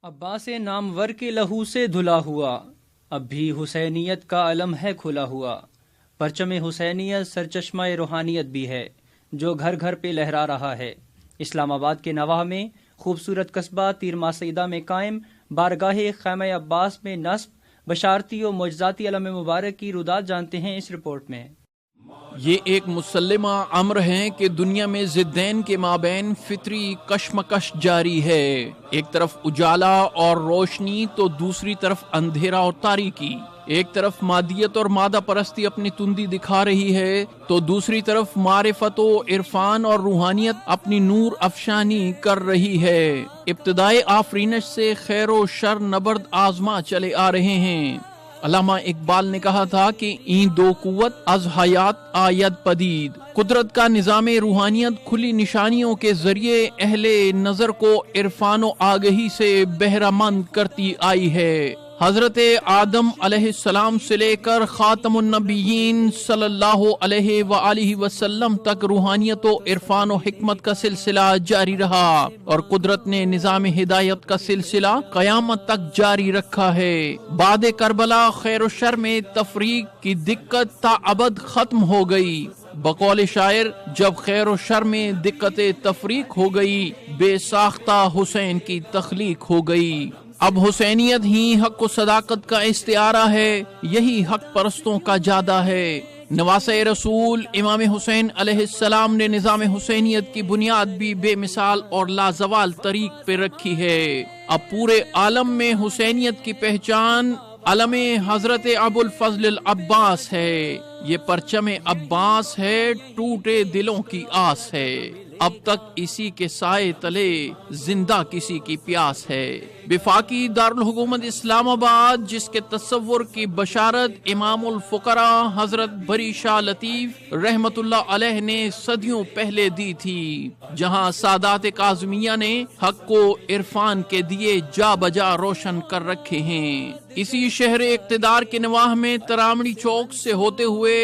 عباس نامور کے لہو سے دھلا ہوا، اب بھی حسینیت کا علم ہے کھلا ہوا۔ پرچم حسینیت سرچشمہ روحانیت بھی ہے جو گھر گھر پہ لہرا رہا ہے۔ اسلام آباد کے نواح میں خوبصورت قصبہ تیر ماہ سیدہ میں قائم بارگاہ خیمہ عباس میں نصب بشارتی و معجزاتی علم مبارک کی رودات جانتے ہیں اس رپورٹ میں۔ یہ ایک مسلمہ امر ہے کہ دنیا میں ضدین کے مابین فطری کشمکش جاری ہے، ایک طرف اجالا اور روشنی تو دوسری طرف اندھیرا اور تاریکی، ایک طرف مادیت اور مادہ پرستی اپنی تندی دکھا رہی ہے تو دوسری طرف معرفت و عرفان اور روحانیت اپنی نور افشانی کر رہی ہے۔ ابتدائے آفرینش سے خیر و شر نبرد آزما چلے آ رہے ہیں۔ علامہ اقبال نے کہا تھا کہ این دو قوت از حیات آید پدید، قدرت کا نظام روحانیت کھلی نشانیوں کے ذریعے اہل نظر کو عرفان و آگہی سے بہرہ مند کرتی آئی ہے۔ حضرت آدم علیہ السلام سے لے کر خاتم النبیین صلی اللہ علیہ وآلہ وسلم تک روحانیت و عرفان و حکمت کا سلسلہ جاری رہا اور قدرت نے نظام ہدایت کا سلسلہ قیامت تک جاری رکھا ہے۔ بعد کربلا خیر و شر میں تفریق کی دقت تا ابد ختم ہو گئی۔ بقول شاعر، جب خیر و شر میں دقت تفریق ہو گئی، بے ساختہ حسین کی تخلیق ہو گئی۔ اب حسینیت ہی حق و صداقت کا استعارہ ہے، یہی حق پرستوں کا جادہ ہے۔ نواسہ رسول امام حسین علیہ السلام نے نظام حسینیت کی بنیاد بھی بے مثال اور لازوال طریق پہ رکھی ہے۔ اب پورے عالم میں حسینیت کی پہچان علم حضرت ابو الفضل العباس ہے۔ یہ پرچم عباس ہے، ٹوٹے دلوں کی آس ہے، اب تک اسی کے سائے تلے زندہ کسی کی پیاس ہے۔ وفاقی دارالحکومت اسلام آباد، جس کے تصور کی بشارت امام الفقراء حضرت بری شاہ لطیف رحمت اللہ علیہ نے صدیوں پہلے دی تھی، جہاں سادات کاظمیہ نے حق کو عرفان کے دیے جا بجا روشن کر رکھے ہیں۔ اسی شہر اقتدار کے نواح میں ترامڑی چوک سے ہوتے ہوئے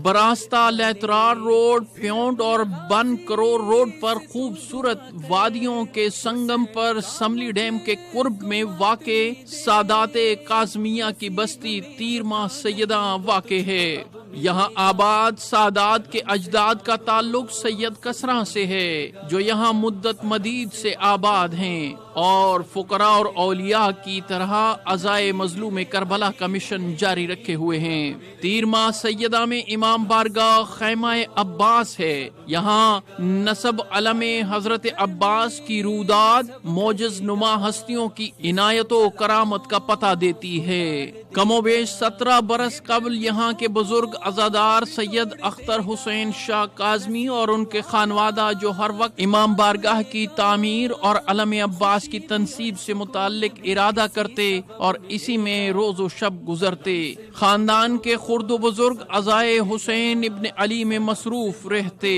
براستہ لیترار روڈ، پیونٹ اور بن کرور روڈ پر خوبصورت وادیوں کے سنگم پر سملی ڈیم کے قرب میں واقع سادات کاظمیہ کی بستی تیر ماہ سیدہ واقع ہے۔ یہاں آباد سادات کے اجداد کا تعلق سید کسرا سے ہے، جو یہاں مدت مدید سے آباد ہیں اور فقراء اور اولیاء کی طرح عزائے مظلوم کربلا کا مشن جاری رکھے ہوئے ہیں۔ تیر ماہ سیدہ میں امام بارگاہ خیمہ عباس ہے۔ یہاں نسب علم حضرت عباس کی روداد معجز نما ہستیوں کی عنایت و کرامت کا پتہ دیتی ہے۔ کم و بیش 17 برس قبل یہاں کے بزرگ عزادار سید اختر حسین شاہ کاظمی اور ان کے خانوادہ، جو ہر وقت امام بارگاہ کی تعمیر اور علم عباس کی تنصیب سے متعلق ارادہ کرتے اور اسی میں روز و شب گزرتے، خاندان کے خرد و بزرگ عزائے حسین ابن علی میں مصروف رہتے۔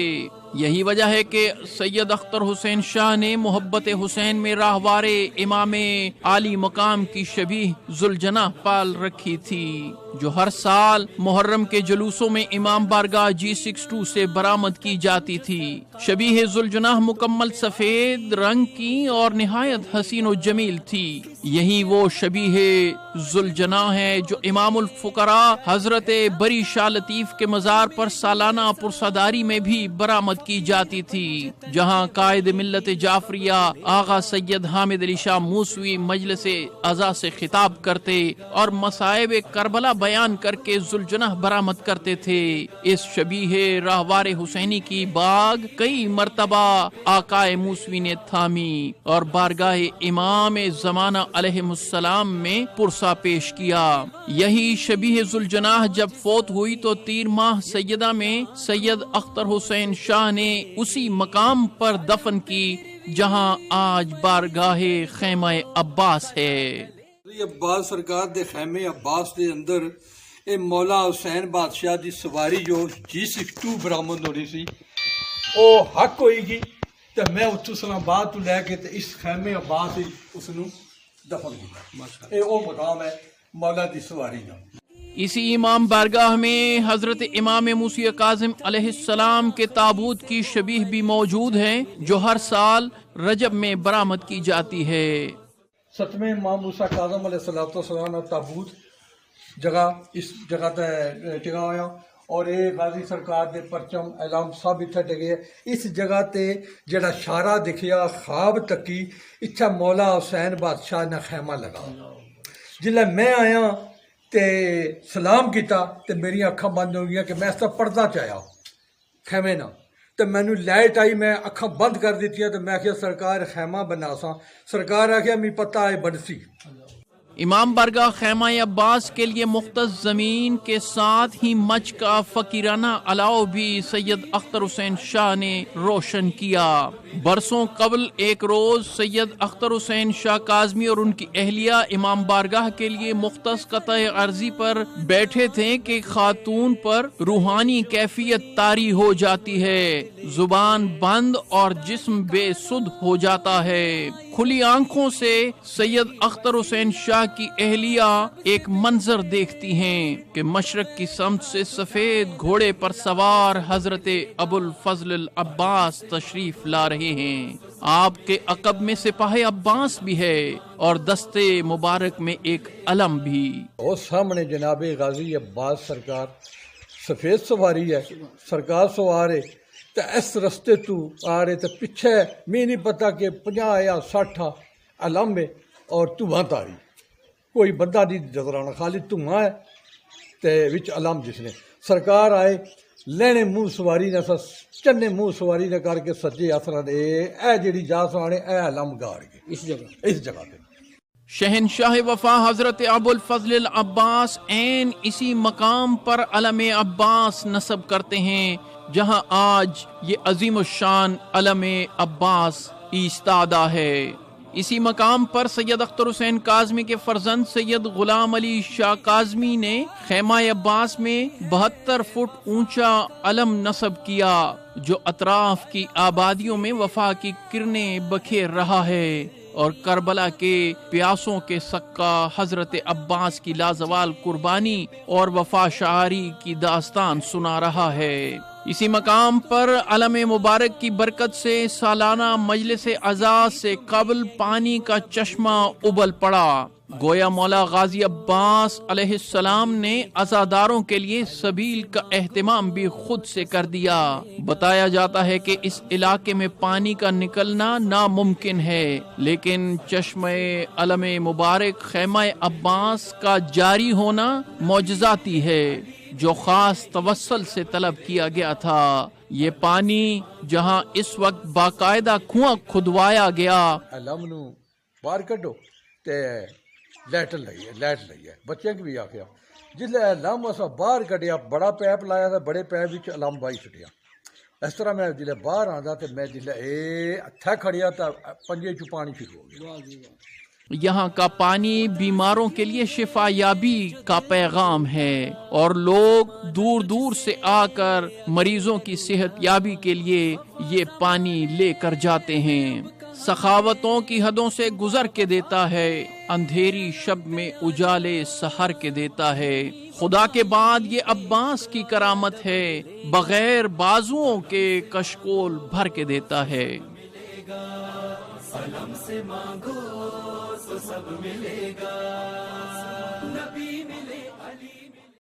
یہی وجہ ہے کہ سید اختر حسین شاہ نے محبت حسین میں راہوارے امام عالی مقام کی شبیہ ذوالجناح پال رکھی تھی، جو ہر سال محرم کے جلوسوں میں امام بارگاہ G62 سے برآمد کی جاتی تھی۔ شبیہ ذوالجناح مکمل سفید رنگ کی اور نہایت حسین و جمیل تھی۔ یہی وہ شبیہ ذوالجناح ہے جو امام الفقراء حضرت بری شاہ لطیف کے مزار پر سالانہ پرساداری میں بھی برآمد کی جاتی تھی، جہاں قائد ملت جعفریہ آغا سید حامد علی شاہ موسوی مجلس عزا سے خطاب کرتے اور مصائب کربلا بیان کر کے ذوالجناح برآمد کرتے تھے۔ اس شبیہ راہوار حسینی کی باغ کئی مرتبہ آقائے موسوی نے تھامی اور بارگاہ امام زمانہ علیہ السلام میں پرسا پیش کیا۔ یہی شبیہ ذوالجناح جب فوت ہوئی تو تیر ماہ سیدہ میں سید اختر حسین شاہ نے اسی مقام پر دفن کی جہاں آج بارگاہ خیمہ عباس ہے۔ عباس سرکار دے خیمے عباس دے اندر اے مولا حسین بادشاہ دی سواری جو G62 برآمد ہونی سی او حق ہوئی گی، تے میں اتو اسلام آباد تو لے کے تے اس خیمے عباس اس نو دفن کیا۔ اے او مقام ہے مولا دی سواری دا۔ اسی امام بارگاہ میں حضرت امام موسی کاظم علیہ السلام کے تابوت کی شبیہ بھی موجود ہے، جو ہر سال رجب میں برآمد کی جاتی ہے۔ 7ویں امام موسیٰ کاظم علیہ السلام کا تابوت جگہ اس جگہ تے ٹکا ہویا اور یہ غازی سرکار دے پرچم اعلام سب اتنے ٹکے ہے. اس جگہ تے جڑا شارہ دکھیا خواب تکی اتھا مولا حسین بادشاہ نے خیمہ لگا. جلے میں آیا تے سلام کیتا تے میری اکھاں بند ہو گیا کہ میں اس کا پردہ چاہیا خیمے نہ تو مینو لائٹ آئی میں اکھاں بند کر دیتی تو میں آخیا سرکار خیمہ بنا سا. سرکار آخیا می پتہ ہے بنسی. امام بارگاہ خیمہ عباس کے لیے مختص زمین کے ساتھ ہی مچ کا فقیرانہ علاؤ بھی سید اختر حسین شاہ نے روشن کیا. برسوں قبل ایک روز سید اختر حسین شاہ کاظمی اور ان کی اہلیہ امام بارگاہ کے لیے مختص قطع عرضی پر بیٹھے تھے کہ خاتون پر روحانی کیفیت طاری ہو جاتی ہے، زبان بند اور جسم بے سدھ ہو جاتا ہے. کھلی آنکھوں سے سید اختر حسین شاہ کی اہلیہ ایک منظر دیکھتی ہیں کہ مشرق کی سمت سے سفید گھوڑے پر سوار حضرت ابو الفضل العباس تشریف لا رہے ہیں. آپ کے عقب میں سپاہ عباس بھی ہے اور دستے مبارک میں ایک علم بھی. اور سامنے جناب غازی عباس سرکار سفید سواری ہے، سرکار سوار ہے تو اس رستے تو آ رہے تو پیچھے میں نہیں پتا کہ 50 یا 60 علم ہے اور دھواں تاری کوئی بندہ نہیں نظر آنا، خالی دھواں ہے تے وچ علم جس نے. سرکار آئے لینے منہ سواری نے چنے منہ سواری نے کر کے سجے اثر اے جڑی جا سوانے اے علم گاڑ کے اس جگہ پہ. شہنشاہ وفا حضرت ابو الفضل العباس عین اسی مقام پر علم عباس نصب کرتے ہیں جہاں آج یہ عظیم الشان علم عباس ایستادہ ہے. اسی مقام پر سید اختر حسین کاظمی کے فرزند سید غلام علی شاہ کاظمی نے خیمہ عباس میں 72 فٹ اونچا علم نصب کیا جو اطراف کی آبادیوں میں وفا کی کرنیں بکھیر رہا ہے اور کربلا کے پیاسوں کے سکہ حضرت عباس کی لازوال قربانی اور وفا شعاری کی داستان سنا رہا ہے. اسی مقام پر علم مبارک کی برکت سے سالانہ مجلس عزا سے قبل پانی کا چشمہ ابل پڑا. گویا مولا غازی عباس علیہ السلام نے عزاداروں کے لیے سبیل کا اہتمام بھی خود سے کر دیا. بتایا جاتا ہے کہ اس علاقے میں پانی کا نکلنا ناممکن ہے، لیکن چشمہ علم مبارک خیمہ عباس کا جاری ہونا معجزاتی ہے جو خاص توسل سے طلب کیا گیا تھا. یہ پانی جہاں اس وقت باقاعدہ کنواں کھدوایا گیا علم نو باہر کڈو تے لائٹ لئی ہے بچے کی بھی آخیا جسے علم اسا باہر کڈیا بڑا پیپ لایا تھا بڑے پیپ وچ علم بائی چھٹیا. اس طرح میں جلے باہر آندا تے میں جلے ہتھا کھڑیا تا پنجے چ پانی شروع ہو گیا. یہاں کا پانی بیماروں کے لیے شفا یابی کا پیغام ہے اور لوگ دور دور سے آ کر مریضوں کی صحت یابی کے لیے یہ پانی لے کر جاتے ہیں. سخاوتوں کی حدوں سے گزر کے دیتا ہے، اندھیری شب میں اجالے سحر کے دیتا ہے. خدا کے بعد یہ عباس کی کرامت ہے، بغیر بازوؤں کے کشکول بھر کے دیتا ہے. علم سے مانگو تو سب ملے گا.